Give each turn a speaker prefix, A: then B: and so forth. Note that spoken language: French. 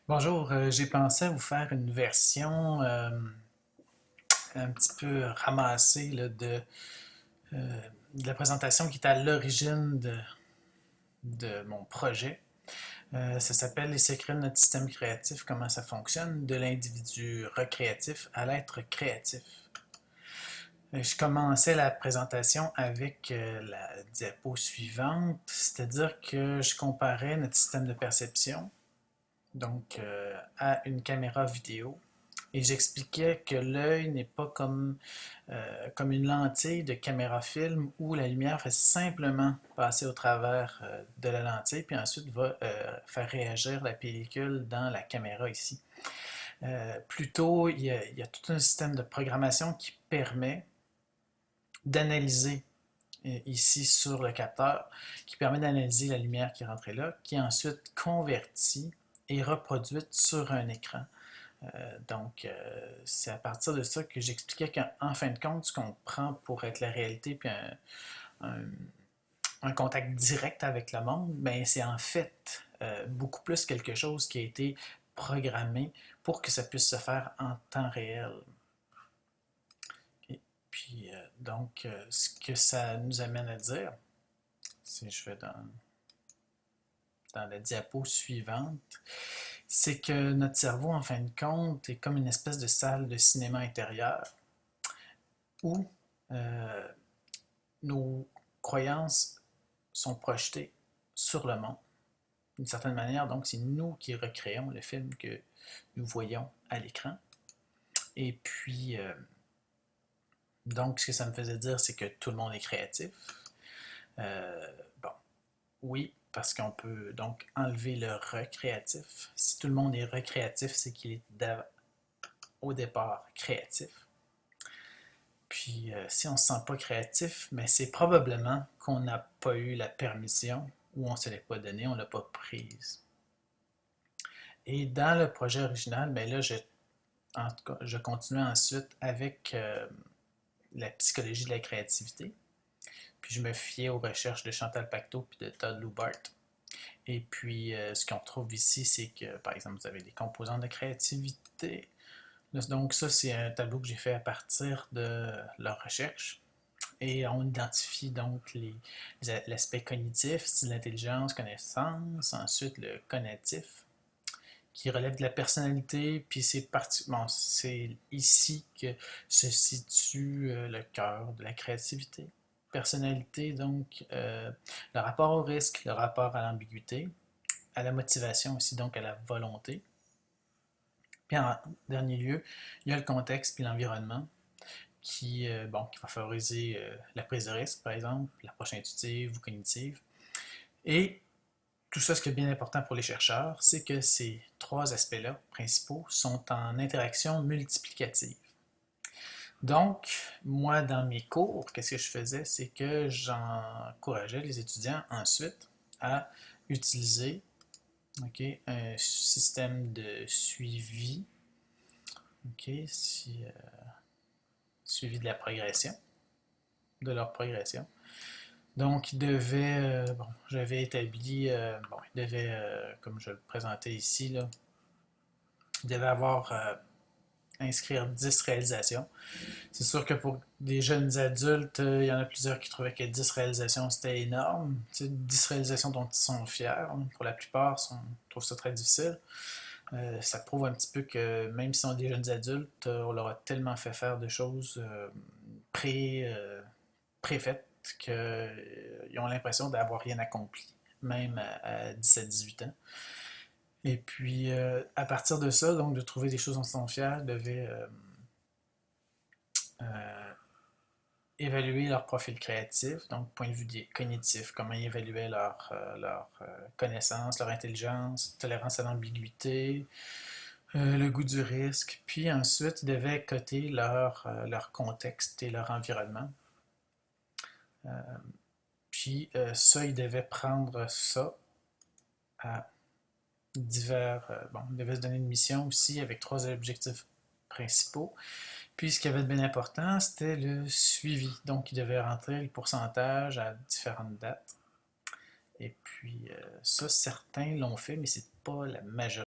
A: Bonjour, j'ai pensé à vous faire une version un petit peu ramassée là, de la présentation qui est à l'origine de mon projet. Ça s'appelle Les secrets de notre système créatif, comment ça fonctionne, de l'individu recréatif à l'être créatif. Je commençais la présentation avec la diapo suivante, c'est-à-dire que je comparais notre système de perception, donc à une caméra vidéo. Et j'expliquais que l'œil n'est pas comme une lentille de caméra film où la lumière fait simplement passer au travers de la lentille, puis ensuite va faire réagir la pellicule dans la caméra ici. Plutôt, il y a tout un système de programmation qui permet d'analyser ici sur le capteur, qui permet d'analyser la lumière qui est rentrée là, qui est ensuite convertie et reproduite sur un écran. Donc, c'est à partir de ça que j'expliquais qu'en fin de compte, ce qu'on prend pour être la réalité, puis un, un contact direct avec le monde, ben, c'est en fait beaucoup plus quelque chose qui a été programmé pour que ça puisse se faire en temps réel. Et puis, ce que ça nous amène à dire, si je vais dans la diapo suivante, c'est que notre cerveau, en fin de compte, est comme une espèce de salle de cinéma intérieur où euh, nos croyances sont projetées sur le monde d'une certaine manière. Donc, c'est nous qui recréons le film que nous voyons à l'écran. Et puis, donc, ce que ça me faisait dire, c'est que tout le monde est créatif. Euh, bon, oui, parce qu'on peut donc enlever le recréatif. Si tout le monde est recréatif, c'est qu'il est au départ créatif. Puis, si on ne se sent pas créatif, mais c'est probablement qu'on n'a pas eu la permission ou on ne se l'est pas donnée, on ne l'a pas prise. Et dans le projet original, ben là, en tout cas, je continuais ensuite avec la psychologie de la créativité. Puis je me fiais aux recherches de Chantal Pacteau puis de Todd Lubart. Et puis, ce qu'on retrouve ici, c'est que, par exemple, vous avez des composantes de créativité. Donc, ça, c'est un tableau que j'ai fait à partir de leurs recherches. Et on identifie donc l'aspect cognitif, style d'intelligence, connaissance, ensuite le connatif, qui relève de la personnalité, puis bon, c'est ici que se situe le cœur de la créativité. Personnalité, donc, le rapport au risque, le rapport à l'ambiguïté, à la motivation aussi, donc à la volonté. Puis en dernier lieu, il y a le contexte puis l'environnement qui va favoriser la prise de risque, par exemple, l'approche intuitive ou cognitive. Et tout ça, ce qui est bien important pour les chercheurs, c'est que ces trois aspects-là principaux sont en interaction multiplicative. Donc, moi, dans mes cours, qu'est-ce que je faisais? C'est que j'encourageais les étudiants ensuite à utiliser un système de suivi, suivi de la progression, de leur progression. Donc, j'avais établi, il devait, comme je le présentais ici, là, il devait avoir inscrire 10 réalisations. C'est sûr que pour des jeunes adultes, il y en a plusieurs qui trouvaient que 10 réalisations, c'était énorme. Tu sais, 10 réalisations dont ils sont fiers. Pour la plupart, trouvent ça très difficile. Ça prouve un petit peu que même si sont des jeunes adultes, on leur a tellement fait faire de choses pré, euh, préfaites qu'ils ont l'impression d'avoir rien accompli, même à 17-18 ans. Et puis, à partir de ça, donc de trouver des choses dont ils sont fiers, devaient euh, évaluer leur profil créatif, donc point de vue cognitif, comment ils évaluaient leur connaissance, leur intelligence, tolérance à l'ambiguïté, le goût du risque, puis ensuite ils devaient coter leur contexte et leur environnement. Puis ça, ils devaient prendre ça à ils devaient se donner une mission aussi avec trois objectifs principaux. Puis ce qui avait de bien important, c'était le suivi. Donc, ils devaient rentrer le pourcentage à différentes dates. Et puis, ça, certains l'ont fait, mais c'est pas la majorité.